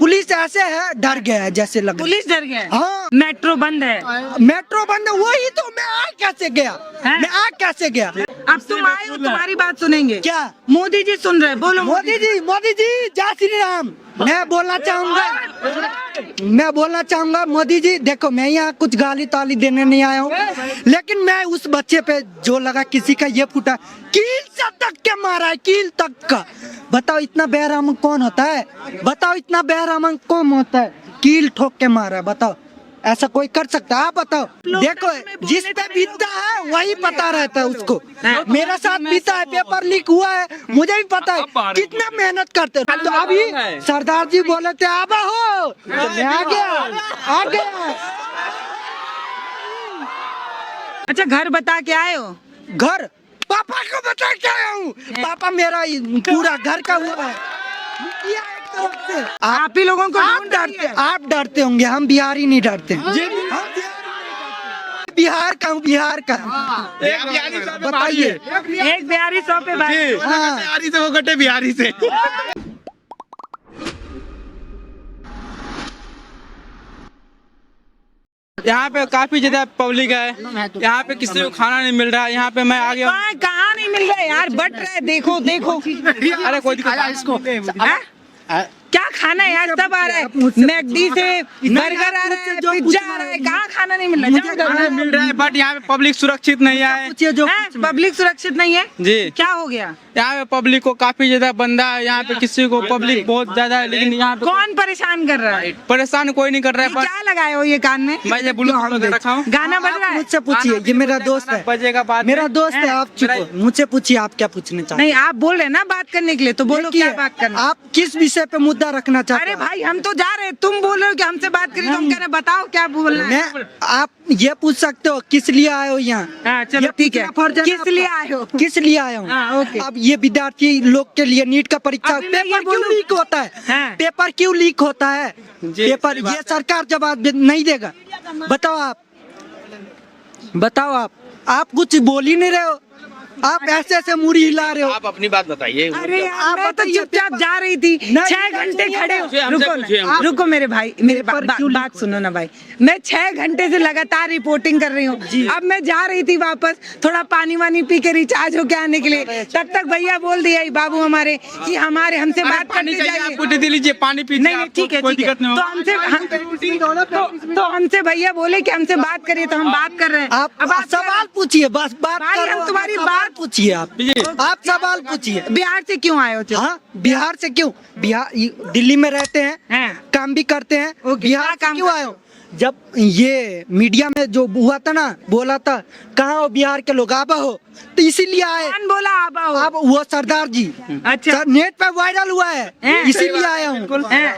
Police ऐसे है डर गया है जैसे लग। पुलिस डर गया है? हाँ मेट्रो बंद है। मेट्रो बंद है, वही तो मैं आ कैसे गया, मैं आ कैसे गया। अब तुम आए हो, तुम्हारी बात सुनेंगे क्या मोदी जी सुन रहे हैं, बोलो मोदी जी जय श्री राम। मैं बोलना चाहूंगा मोदी जी, देखो मैं यहाँ कुछ गाली ताली देने नहीं आया हूँ, लेकिन मैं उस बच्चे पे जो लगा किसी का ये फूटा, कील से तक के मारा है, कील तक का। बताओ इतना बेरहम कौन होता है, बताओ इतना बेरहम कौन होता है, कील ठोक के मारा है। बताओ ऐसा कोई कर सकता है? आप बताओ। देखो जिस पे बीतता है वही पता रहता है उसको। मेरा साथ बीता है, पेपर लीक हुआ है, मुझे भी पता है कितना मेहनत करते। तो अभी सरदार जी बोले थे आबा हो, तो मैं आ गया। अच्छा घर बता के आए हो? घर पापा को बता के आया हूँ, पापा मेरा पूरा घर का हुआ है। आप ही लोगों को आप डरते होंगे, हम बिहारी नहीं डरते। बिहार का हूँ, बिहार का। बताइए एक बिहारी 100 पे भाई। हाँ बिहारी से वो कटे बिहारी से। यहाँ पे काफी ज्यादा पब्लिक है, यहाँ पे किसी को खाना नहीं मिल रहा है। यहाँ पे मैं आ गया। कहाँ नहीं मिल रहा है यार, बट रहा है, देखो देखो। अरे कोई दिक्कत इसको क्या खाना है यार, सब आ रहा है, मैकडी से बर्गर आ रहा है, पिज्जा आ रहा है, कहाँ खाना नहीं मिल रहा है? खाना मिल रहा है, बट यहाँ पे पब्लिक सुरक्षित नहीं है। पब्लिक सुरक्षित नहीं है जी। क्या हो गया? यहाँ पे पब्लिक को काफी ज्यादा बंदा है, यहाँ पे किसी को पब्लिक बहुत ज्यादा है, लेकिन यहाँ पे कौन परेशान कर रहा है? परेशान कोई नहीं कर रहा है। क्या लगाए हो ये कान में? मैं ये ब्लूटूथ रखा हूँ। गाना बज रहा है? मुझसे पूछिए, ये मेरा दोस्त है, बजेगा बात, मेरा दोस्त है। आप चुप हो, मुझसे पूछिए आप क्या पूछना चाहते हैं। नहीं आप बोल रहे हैं ना बात करने के लिए, तो बोलो क्या बात करना। आप किस विषय पे मुद्दा रखना चाहते अरे हैं? भाई हम तो जा रहे हैं, तुम बोल रहे हो कि हमसे बात करिए, तुम कह रहे बताओ क्या बोलना है। मैं आप ये पूछ सकते हो किस लिए आए हो यहाँ? हाँ, चलो ठीक है, किस लिए आए हो? किस लिए आए हो? हाँ, ओके। अब ये विद्यार्थी लोग के लिए नीट का परीक्षा अभी मैं ये पेपर क्यों बोलूं? लीक होता है? हाँ। पेपर क्यों लीक होता है? पेपर ये सरकार जवाब नहीं देगा। बताओ आप कुछ बोल ही नहीं रहे हो, आप ऐसे ऐसे मुड़ी हिला रहे हो। आप अपनी बात बताइए। अरे यार मैं तो चुपचाप जा रही थी, 6 घंटे खड़े हो। रुको मेरे भाई, मेरे बात सुनो ना भाई। मैं 6 घंटे से लगातार रिपोर्टिंग कर रही हूँ। अब मैं जा रही थी वापस, थोड़ा पानी वानी पी के रिचार्ज होके आने के लिए, तब तक भैया बोल दिया बाबू हमारे कि हमसे बात करनी चाहिए। दे लीजिए पानी पी। नहीं ठीक है, तो हमसे भैया बोले कि हमसे बात करिए, तो हम बात कर रहे हैं। आप सवाल पूछिए, बस बात भाई हम तुम्हारी बात पूछिए। आप सवाल पूछिए। बिहार से क्यों आए हो? हाँ बिहार से क्यों? बिहार दिल्ली में रहते हैं, काम भी करते हैं, बिहार से क्यों आए हो? जब ये मीडिया में जो हुआ था ना, बोला था कहाँ हो बिहार के लोग, आबा हो, तो इसीलिए आए। कौन बोला आबा हो? अब वो सरदार जी। अच्छा नेट पे वायरल हुआ है, इसीलिए आया हूँ।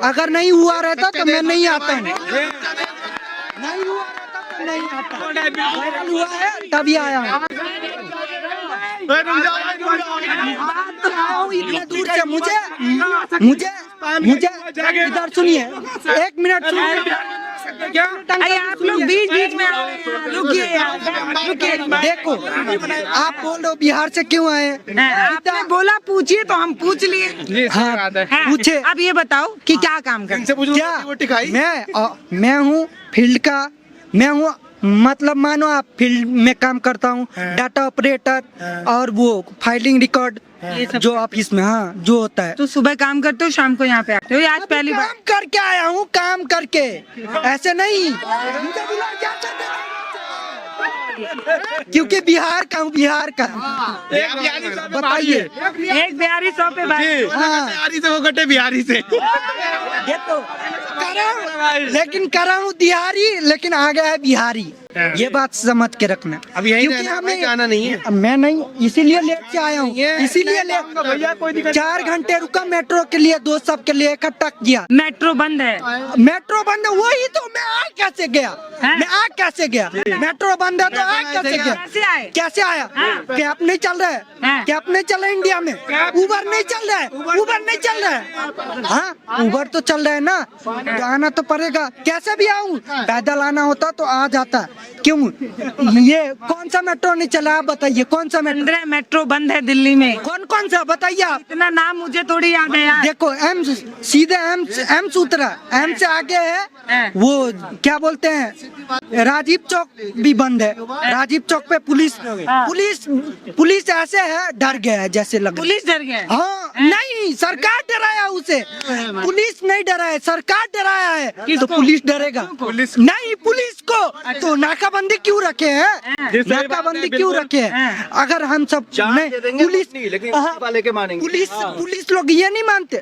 अगर नहीं हुआ रहता तो मैं नहीं आता हूँ, नहीं हुआ रहता तो नहीं आता। वायरल हुआ है तभी आया हूँ। इतने दूर से मुझे इधर सुनिए, 1 मिनट सुनिए। अरे आप लोग बीच में रुकिए रुकिए। देखो आप बोल रहे हो बिहार से क्यों आए? आपने बोला पूछिए तो हम पूछ लिए। हाँ पूछे। अब ये बताओ कि क्या काम करते? क्या मैं हूँ फील्ड का, मैं हूँ मतलब मानो आप फील्ड में काम करता हूँ, डाटा ऑपरेटर और वो फाइलिंग रिकॉर्ड जो ऑफिस में हाँ जो होता है। तो सुबह काम करते हो, शाम को यहाँ पे आते हो? आज पहली बार काम करके आया हूँ, काम करके, ऐसे नहीं। क्योंकि बिहार का हूँ, बिहार का। बताइए एक बिहारी 100 पे भाई। हाँ बिहारी से वो कटे बिहारी से। ये तो करा हूँ बिहारी, लेकिन आ गया है बिहारी। ये बात समझ के रखना। अब यही क्योंकि हमें जाना नहीं है। मैं नहीं, इसीलिए लेट से आया हूँ, इसीलिए 4 घंटे रुका मेट्रो के लिए, दोस्त सब के लिए इकट्ठा किया। मेट्रो बंद है? मेट्रो बंद है, वही तो मैं आ कैसे गया, मैं आ कैसे गया? मेट्रो बंद है तो आ कैसे गया? कैसे आया? कैब नहीं चल रहा है, कैब नहीं चल रहा है इंडिया में, उबर नहीं चल रहा है, उबर नहीं चल रहा है। हाँ उबर तो चल रहा है ना, तो आना तो पड़ेगा। कैसे भी आऊँ, पैदल आना होता तो आ जाता, क्यों? ये कौन सा मेट्रो नहीं चला आप बताइए, कौन सा मेट्रो? 15 मेट्रो बंद है दिल्ली में। कौन कौन सा बताइए आप? इतना नाम मुझे थोड़ी याद है यार। देखो एम्स, सीधे एम्स उतरा, एम्स से आगे है वो क्या बोलते हैं, राजीव चौक भी बंद है। राजीव चौक पे पुलिस ऐसे है, डर गया है जैसे लग। पुलिस डर गया है? हाँ नहीं, सरकार डराया उसे, पुलिस नहीं डरा है, सरकार डराया है। तो पुलिस डरेगा? पुलिस नहीं, पुलिस को तो नाकाबंदी क्यों रखे हैं? नाकाबंदी क्यों रखे हैं? अगर हम सब पुलिस लोग ये नहीं मानते,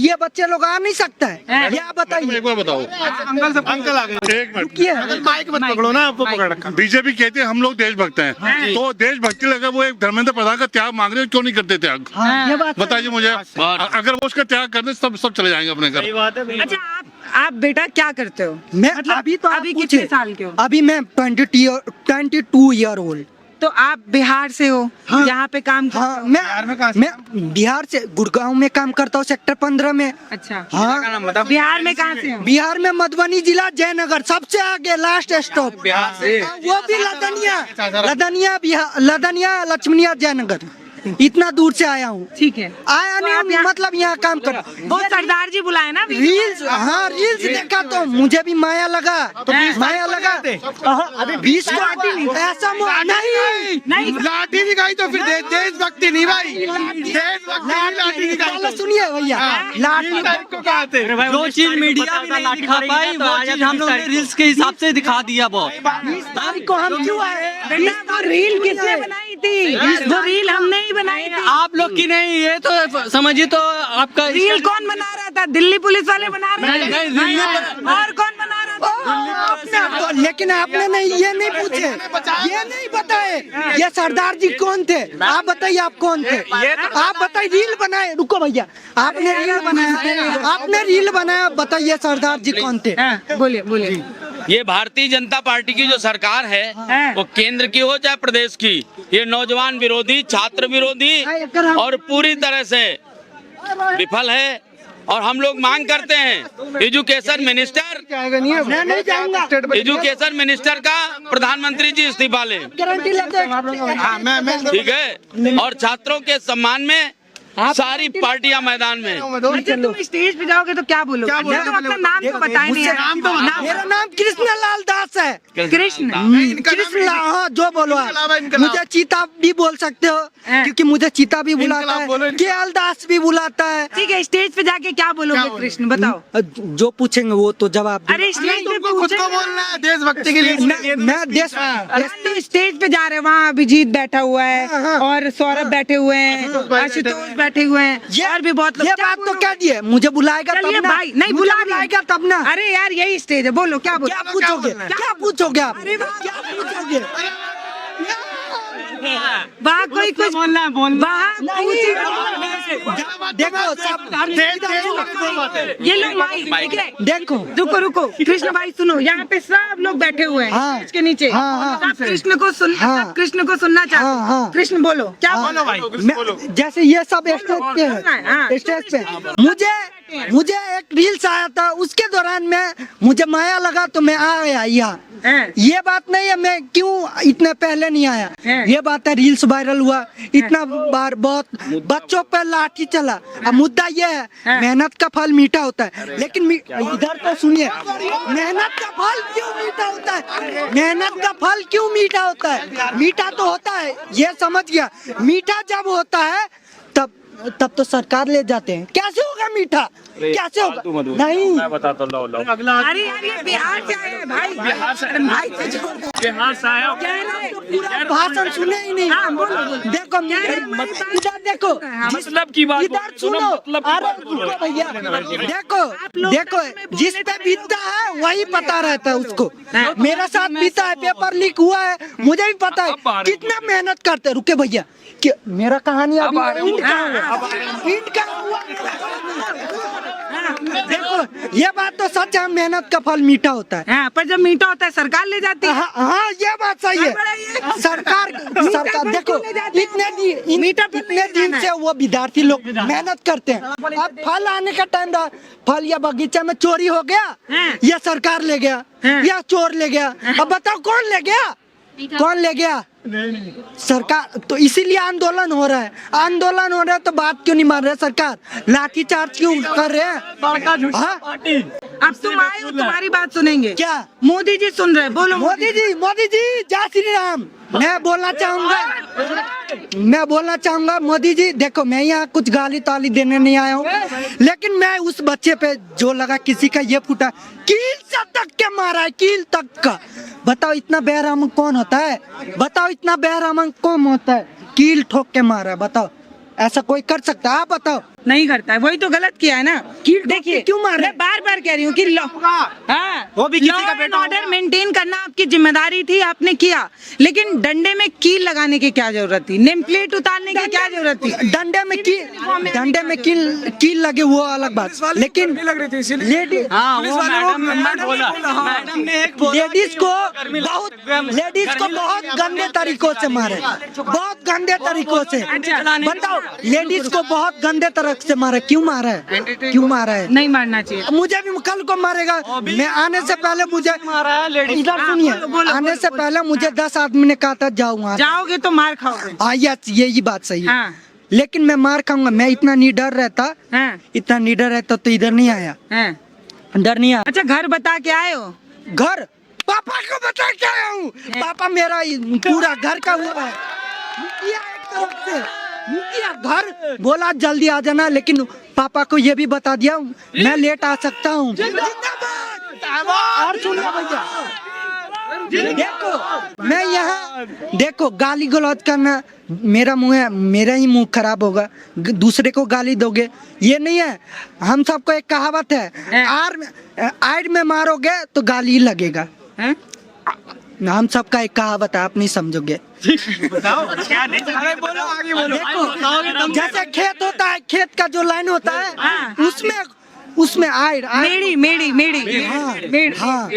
ये बच्चे लोग आ नहीं सकता है, ये आप बताइए। एक बार बताओ अंकल आ गए, एक मिनट माइक मत पकड़ो ना, आपको पकड़ रखा। बीजेपी कहते हैं हम लोग देशभक्त हैं, तो देशभक्ति लगा वो एक धर्मेंद्र प्रधान का त्याग मांग रहे हो, क्यों नहीं करते त्याग? ये बात बताइए मुझे, अगर वो उसका त्याग कर दे सब चले जाएंगे अपने घर। अच्छा आप बेटा क्या करते हो? मैं मतलब अभी तो अभी कितने साल के हो? अभी मैं 22 ईयर ओल्ड। तो आप बिहार से हो? हाँ। यहाँ पे काम करते हाँ, हो? मैं बिहार से गुड़गांव में काम करता हूँ, सेक्टर 15 में। अच्छा हाँ, बिहार में कहाँ से हो? बिहार में मधुबनी जिला, जयनगर, सबसे आगे लास्ट स्टॉप। बिहार से वो भी लदनिया लक्ष्मणिया जयनगर, इतना दूर से आया हूँ। ठीक है, आया तो नहीं आप हूँ, यहाँ- मतलब यहाँ काम कर। वो सरदार जी बुलाए ना रील्स, हाँ रील्स देखा तो मुझे भी माया लगा, तो माया लगा। अभी 20 को ऐसा नहीं लाठी दिखाई तो फिर देशभक्ति नहीं भाई, देशभक्ति पहले सुनिए भैया, लाठी को कहते हैं। जो चीज मीडिया भी नहीं दिखा पाई वो चीज हम लोग ने रील्स के हिसाब से दिखा दिया। बहुत 20 तारीख को हम क्यों आए? बेटा वो रील किसने बनाई थी? वो रील हमने ही बनाई थी। आप लोग की नहीं, ये तो समझिए तो आपका रील कौन बना रहा था? दिल्ली पुलिस वाले बना रहे थे? नहीं, दिल्ली में- और कौन बना रहा था? लेकिन आपने नहीं, ये नहीं पूछे, ये नहीं बताए ये सरदार जी कौन थे। आप बताइए आप कौन थे? आप बताइए, रील बनाए, रुको भैया, आपने रील बनाया, बताइए सरदार जी कौन थे? बोलिए बोलिए। ये भारतीय जनता पार्टी की जो सरकार है वो केंद्र की हो चाहे प्रदेश की, ये नौजवान विरोधी, छात्र विरोधी और पूरी तरह से विफल है। और हम लोग मांग करते हैं एजुकेशन मिनिस्टर मैं नहीं जाऊंगा, एजुकेशन मिनिस्टर का प्रधानमंत्री जी इस्तीफा ले, गारंटी लेते। ठीक है, और छात्रों के सम्मान में सारी पार्टियां मैदान में। अच्छा तुम स्टेज पे जाओगे तो क्या बोलोगे? मैं तो अपना नाम तो बताए नहीं। मेरा नाम कृष्ण लाल दास है। कृष्ण कृष्ण लाल, हाँ जो बोलो आप। मुझे चीता भी बोल सकते हो, क्योंकि मुझे चीता भी बुलाता है, केएल दास भी बुलाता है। ठीक है, स्टेज पे जाके क्या बोलोगे कृष्ण बताओ? जो पूछेंगे वो तो जवाब दूं। अरे स्टेज पे खुद को बोलना है देशभक्ति के लिए। मैं देश स्टेज पे जा रहे हैं, वहाँ अभिजीत बैठा हुआ है और सौरभ बैठे हुए हैं, आशुतोष बैठे हुए हैं, और भी बहुत लोग। ये बात तो क्या दिए, मुझे बुलाएगा तब चलिए ना। भाई, नहीं मुझे बुलाएगा बुलाएगा तब ना। अरे यार यही स्टेज है, बोलो क्या बोलो? क्या पूछोगे, क्या पूछोगे आप? क्या पूछोगे? वहाँ कोई कुछ बोलना है, देखो सब ये लोग माइक देखो, रुको रुको कृष्ण भाई सुनो, यहाँ पे सब लोग बैठे हुए हैं हाँ। इसके नीचे। हाँ। सब कृष्ण को सुन, हाँ। सब कृष्ण को सुनना चाहते हैं। हाँ। कृष्ण बोलो क्या बोलो भाई, जैसे ये सब स्टेज पे हाँ। है, स्टेज पे मुझे एक रील्स आया था, उसके दौरान मुझे माया लगा तो मैं आया यहाँ। ये बात नहीं है मैं क्यों इतने पहले नहीं आया, ये बात है रील्स वायरल हुआ इतना बार, बहुत बच्चों पर लाठी चला। अब मुद्दा ये है मेहनत का फल मीठा होता है, लेकिन इधर तो सुनिए, मेहनत का फल क्यों मीठा होता है? मेहनत का फल क्यों मीठा होता है? मीठा तो होता है, ये समझ गया। मीठा जब होता है तब तो सरकार ले जाते हैं। कैसे होगा मीठा, कैसे होगा? नहीं मैं बताता हूँ। अरे यार ये बिहार से आए हैं भाई, बिहार से आया पूरा भाषण सुने ही नहीं। देखो इधर देखो, मतलब की बात इधर सुनो। अरे रुको भैया, देखो जिस पे बीतता है वही पता रहता है उसको। मेरा साथ बीता है, पेपर लीक हुआ है, मुझे भी पता है कितना मेहनत करते। रुके भैया, मेरा कहानी अभी इंड कहाँ हुआ? देखो ये बात तो सच है, मेहनत का फल मीठा होता है। हाँ, पर जब मीठा होता है सरकार ले जाती है। हाँ ये बात सही है। सरकार देखो इतने दिन से वो विद्यार्थी लोग मेहनत करते हैं, अब फल आने का टाइम था, फल या बगीचा में चोरी हो गया या सरकार ले गया या चोर ले गया, अब बताओ कौन ले गया? कौन ले गया? सरकार। तो इसीलिए आंदोलन हो रहा है, आंदोलन हो रहा है तो बात क्यों नहीं मान रहे सरकार? लाठीचार्ज क्यों कर रहे हैं? हाँ? अब तुम आए हो, तुम्हारी बात सुनेंगे क्या? मोदी जी सुन रहे, बोलो मोदी जी जय श्री राम। मैं बोलना चाहूंगा मोदी जी, देखो मैं यहाँ कुछ गाली ताली देने नहीं आया हूँ, लेकिन मैं उस बच्चे पे जो लगा किसी का ये फूटा, कील से तक के मारा है, कील तक का। बताओ इतना बेरहम कौन होता है? बताओ इतना बेरहम कौन होता है? कील ठोक के मारा है, बताओ ऐसा कोई कर सकता है? आप बताओ। नहीं करता है, वही तो गलत किया है ना। देखिए क्यों मार रहे? मैं बार बार कह रही हूँ कि वो भी किसी का बेटा ऑर्डर मेंटेन करना आपकी जिम्मेदारी थी, आपने किया, लेकिन डंडे में कील लगाने की क्या जरूरत थी? नेम प्लेट उतारने की क्या जरूरत थी? डंडे में कील लगे वो अलग बात, लेकिन लेडीज को बहुत गंदे तरीकों से मारे, बहुत गंदे तरीकों से। बताओ लेडीज को बहुत गंदे तरह से मारा, क्यों मारा है? क्यों मारा है? नहीं मारना चाहिए। मुझे भी कल को मारेगा। मैं आने से पहले मुझे इधर सुनिए, आने से पहले मुझे 10 आदमी ने कहा था जाओ वहाँ, जाओगे तो मार खाओगे। हाँ यही बात सही है। हाँ। लेकिन मैं मार खाऊंगा, मैं इतना निडर रहता, इतना निडर रहता तो इधर नहीं आया, डर नहीं आया। अच्छा घर बता के आए हो? घर पापा को बता के आया हूँ, पापा मेरा पूरा घर का हुआ है, मुखिया एक तरफ से, मुखिया घर बोला जल्दी आ जाना, लेकिन पापा को ये भी बता दिया मैं लेट आ सकता हूँ। और सुनिए भैया, देखो मैं यहाँ देखो गाली गलौज करना, मेरा मुंह है, मेरा ही मुंह खराब होगा, दूसरे को गाली दोगे ये नहीं है। हम सबको एक कहावत है, आड़ में मारोगे तो गाली लगेगा। हम सबका एक कहावत है, आप नहीं समझोगे। बताओ क्या नहीं? अरे बोलो आगे बोलो। देखो जैसे खेत होता है, खेत का जो लाइन होता है उसमें मेड़ी हाँ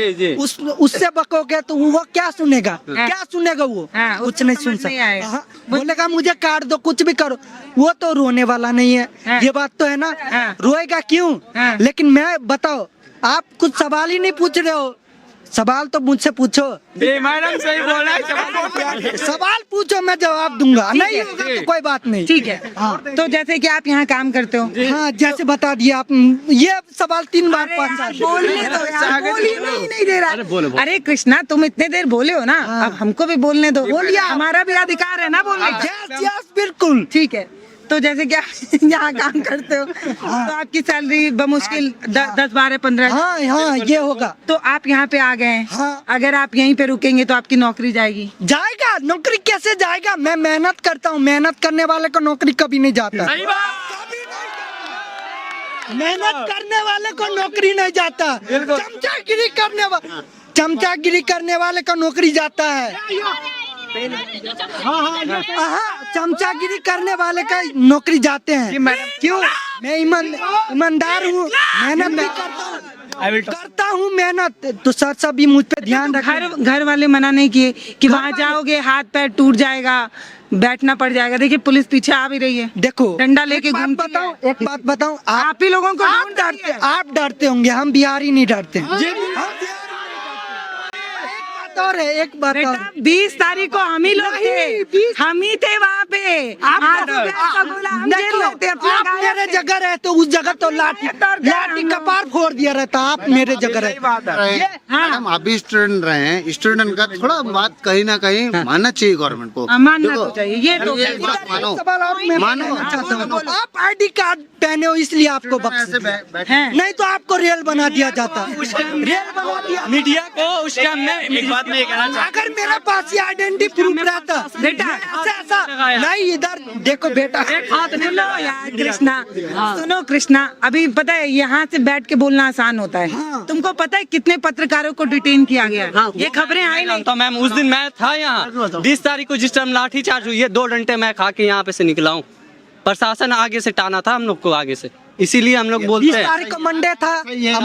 उससे बकोगे तो वो क्या सुनेगा? क्या सुनेगा वो? कुछ नहीं सुन सकता, बोलेगा मुझे काट दो, कुछ भी करो, वो तो रोने वाला नहीं है। ये बात तो है ना, रोएगा क्यों? लेकिन मैं बताओ, आप कुछ सवाल ही नहीं पूछ रहे हो, सवाल तो मुझसे पूछो। मैडम सही बोल रहा है, सवाल पूछो मैं जवाब दूंगा, नहीं होगा तो कोई बात नहीं। ठीक है। हाँ। तो जैसे कि आप यहाँ काम करते हो, हाँ जैसे बता दिया आप, ये सवाल 3 बार बोलने दो यार, नहीं दे रहा। अरे कृष्णा तुम इतने देर बोले हो ना, अब हमको भी बोलने दो, बोलिए, हमारा भी अधिकार है ना बोलने का। यस बिल्कुल ठीक है। तो जैसे कि आप यहाँ काम करते हो तो आपकी सैलरी बमुश्किल 10-12-15। हाँ ये होगा। तो आप यहाँ पे आ गए हैं, हाँ। अगर आप यहीं पे रुकेंगे तो आपकी नौकरी जाएगी। जाएगा, नौकरी कैसे जाएगा? मैं मेहनत करता हूँ, मेहनत करने वाले को नौकरी कभी नहीं जाता। मेहनत करने वाले को नौकरी नहीं जाता, चमचागिरी करने वाले को नौकरी जाता है। चमचागिरी करने वाले का नौकरी जाते हैं। क्यों? मैं ईमानदार हूँ, मेहनत भी करता हूँ मेहनत, तो सर सब भी मुझ पे ध्यान रखें। घर वाले मना नहीं किए कि वहाँ जाओगे हाथ पैर टूट जाएगा, बैठना पड़ जाएगा? देखिए पुलिस पीछे आ भी रही है, देखो डंडा लेके घूमती है। एक बात बताऊँ, आप ही लोगों को डरते, आप डरते होंगे, हम बिहारी नहीं डरते। और एक बात, 20 तारीख को हम ही लोग थे, हम ही थे वहाँ पे। आप मेरे जगह रहे तो उस जगह तो लाठी कपार फोड़ दिया रहता। आप मेरे जगह रहे। मैडम आप भी स्टूडेंट रहे हैं, स्टूडेंट का थोड़ा बात कहीं ना कहीं मानना चाहिए गवर्नमेंट को, मानना तो चाहिए। ये तो मानो। आप ID कार्ड पहने हो इसलिए आपको बख्श, नहीं तो आपको रेल बना दिया जाता। रेल बना दिया मीडिया को उसके हमने अगर मेरे पास ये आइडेंटिटी प्रूफ रहता बेटा, ऐसा नहीं। इधर देखो बेटा, सुनो यार कृष्णा, सुनो कृष्णा, अभी पता है यहाँ से बैठ के बोलना आसान होता है। तुमको पता है कितने पत्रकारों को डिटेन किया गया? ये खबरें आई नहीं। तो मैम उस दिन मैं था यहाँ, 20 तारीख को जिस टाइम लाठी चार्ज हुई है, 2 घंटे मैं खा के यहाँ पे से निकला हूँ। प्रशासन आगे से टाना था हम लोग को, आगे से। इसीलिए हम लोग 20 बोलते हैं। तारीख को मंडे था, अब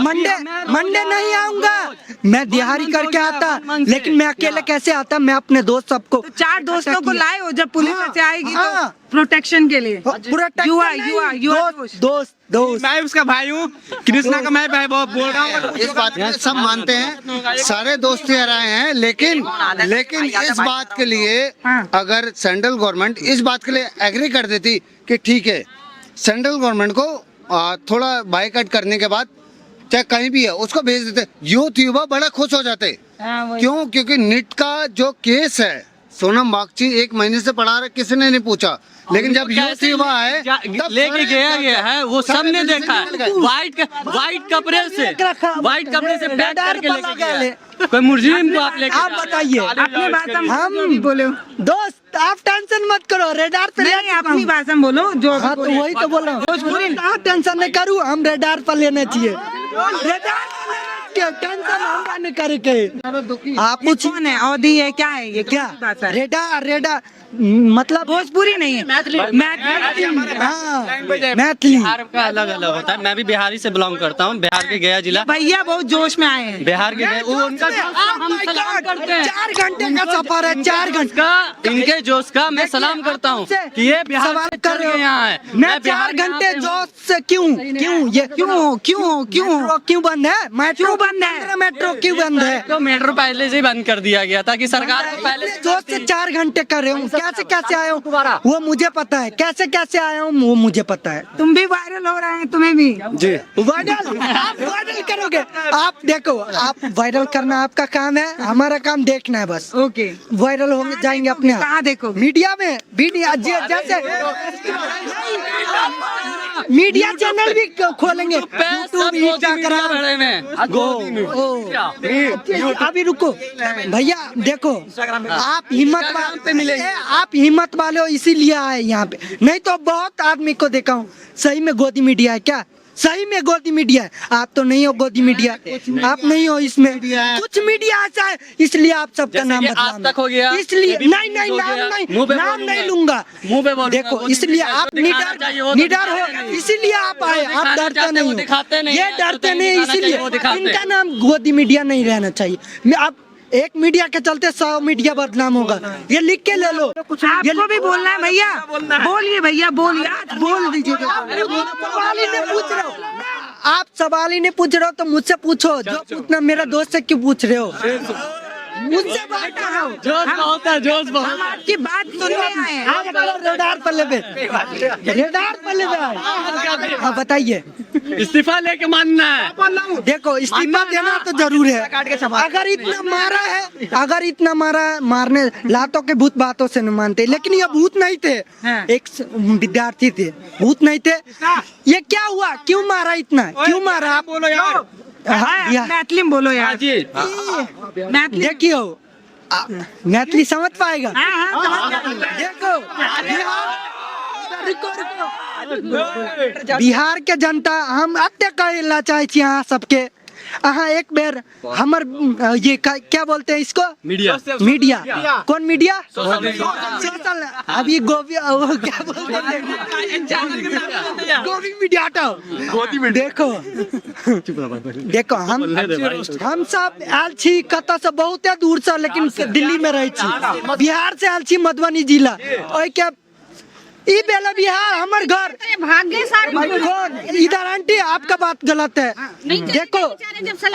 मंडे नहीं आऊंगा, मैं दिहाड़ी करके आता, लेकिन मैं अकेले कैसे आता, मैं अपने दोस्त सबको तो 4 दोस्तों को लाए हो, जब पुलिस हाँ, ऐसे आएगी तो हाँ। प्रोटेक्शन के लिए। पूरा दोस्त मैं उसका भाई हूँ, कृष्णा का मैं भाई बोल रहा हूँ। इस बात में सब मानते हैं, सारे दोस्त यहाँ आए हैं, लेकिन इस बात के लिए अगर सेंट्रल गवर्नमेंट इस बात के लिए एग्री कर देती कि ठीक है, सेंट्रल गवर्नमेंट को थोड़ा बाइकआउट करने के बाद चाहे कहीं भी है उसको भेज देते, यूथ युवा बड़ा खुश हो जाते। क्यों? क्योंकि नीट का जो केस है, सोनम बागची 1 महीने से पढ़ा रहे, किसी ने नहीं पूछा, लेकिन जब यूथ युवा है लेके गया है, वो सबने देखा है, व्हाइट कपड़े से पैक करके लेके गया है। कोई मुजरिम को आप लेके आप बताइए, अपनी भाषा में हम जो भी बोले हो। दोस्त आप टेंशन मत करो, रेडार पे नहीं, अपनी भाषा में बोलो जो हाँ, तो वही तो बोल रहा हूँ, आप टेंशन नहीं करूँ, हम रेडार पर लेना चाहिए, रेडार क्या टेंशन हम नहीं करके। आप पूछिए कौन है, अवधि है, क्या है ये, क्या भाषा है? रेडार मतलब भोजपुरी नहीं है, मैथिली। हाँ, मैथिली बिहार का अलग अलग होता है। मैं भी बिहारी से बिलोंग करता हूँ, बिहार के गया जिला। भैया बहुत जोश में आए हैं। बिहार के गए, वो उनका हम सलाम करते हैं। 4 घंटे का सफर है, 4 घंटे का इनके जोश का मैं सलाम करता हूँ कि ये बिहार सवाल से कर चल रहे हो के यहाँ है। मैं 4 घंटे जोश से क्यों बंद है, मेट्रो बंद है, मेट्रो क्यों बंद है, तो मेट्रो पहले से ही बंद कर दिया गया था कि सरकार को पहले से जोश से 4 घंटे कर रहे हूँ, कैसे आया हूँ वो मुझे पता है, कैसे आया हूँ वो मुझे पता है। तुम भी वायरल हो रहे हैं, तुम्हें भी जी वायरल, आप वायरल करोगे, आप देखो, आप वायरल करना आपका काम है, हमारा काम देखना है बस। ओके, वायरल होंगे जाएंगे अपने आप। कहाँ देखो? मीडिया में, जैसे मीडिया चैनल भी खोलेंगे, यूट्यूब, इंस्टाग्राम। अभी रुको भैया, देखो आप हिम्मत वाले हो इसीलिए आए यहाँ पे, नहीं तो बहुत आदमी को देखा हूँ सही में गोदी मीडिया है क्या, सही में गोदी मीडिया है, आप तो नहीं हो गोदी मीडिया, आप नहीं हो इसमें, कुछ मीडिया ऐसा है इसलिए आप सबका नाम आज तक हो गया, इसलिए नहीं नाम नहीं लूंगा, मुंह पे बोल, देखो इसलिए आप निडर हो, इसीलिए आप आए, आप डरते नहीं हो, ये डरते नहीं, इसीलिए इनका नाम गोदी मीडिया नहीं रहना चाहिए। आप एक मीडिया के चलते 100 मीडिया बदनाम होगा, ये लिख के ले लो। आपको भी बोलना है भैया, बोलिए भैया, बोलिए, बोल दीजिए। सवाल ही नहीं पूछ रहे हो आप, सवाल ही नहीं पूछ रहे हो तो मुझसे पूछो, जो पूछना मेरा दोस्त से क्यों पूछ रहे हो, मुझसे बात करो। जोश बहुत है, जोश बहुत। हम आपकी बात सुनने आए हैं। आप रेडार पर लेबे हाँ बताइए, इस्तीफा लेके मानना है। देखो इस्तीफा देना तो जरूर है, अगर इतना मारा है, मारने लातों के भूत बातों से नहीं मानते, लेकिन ये भूत नहीं थे, एक विद्यार्थी थे, भूत नहीं थे। ये क्या हुआ, क्यों मारा इतना, क्यों मारा, आप बोलो यार, मैथिली में बोलो यार जी, मैथिली देखियो मैथिली समझ पाएगा, देखो बिहार के जनता हम अत्य कहला चाहे छी अहाँ सबके, अहाँ एक बेर हमर ये क्या बोलते हैं इसको, मीडिया कौन मीडिया, सोशल, अभी गोभी क्या बोलते हैं, गोभी मीडिया हटाओ, देखो हम सब आयल छी कत से बहुते दूर से, लेकिन दिल्ली में रहे छी, बिहार से आयल छी मधुबनी जिला, ओइ के ई बेला बिहार हमर घर इधर आंटी आपका बात गलत है। देखो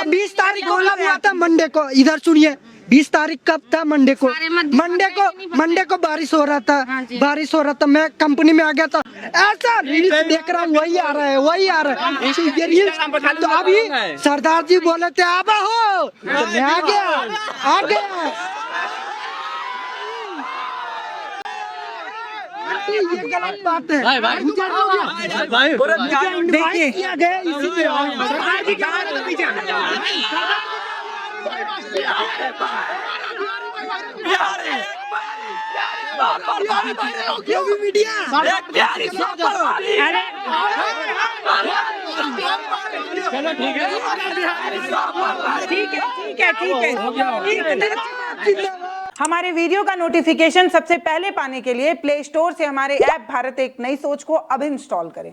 20 तारीख को हुआ था मंडे को, इधर सुनिए 20 तारीख कब था, मंडे को बारिश हो रहा था, मैं कंपनी में आ गया था, ऐसा रील्स देख रहा हूँ, वही आ रहा है ये रील्स। तो अभी सरदार जी बोले थे आबा हो, तो मैं आ गया ये गलत बात है भाई देखिए किया गया इसीलिए मीडिया चलो ठीक है। हमारे वीडियो का नोटिफिकेशन सबसे पहले पाने के लिए प्ले स्टोर से हमारे ऐप भारत एक नई सोच को अब इंस्टॉल करें।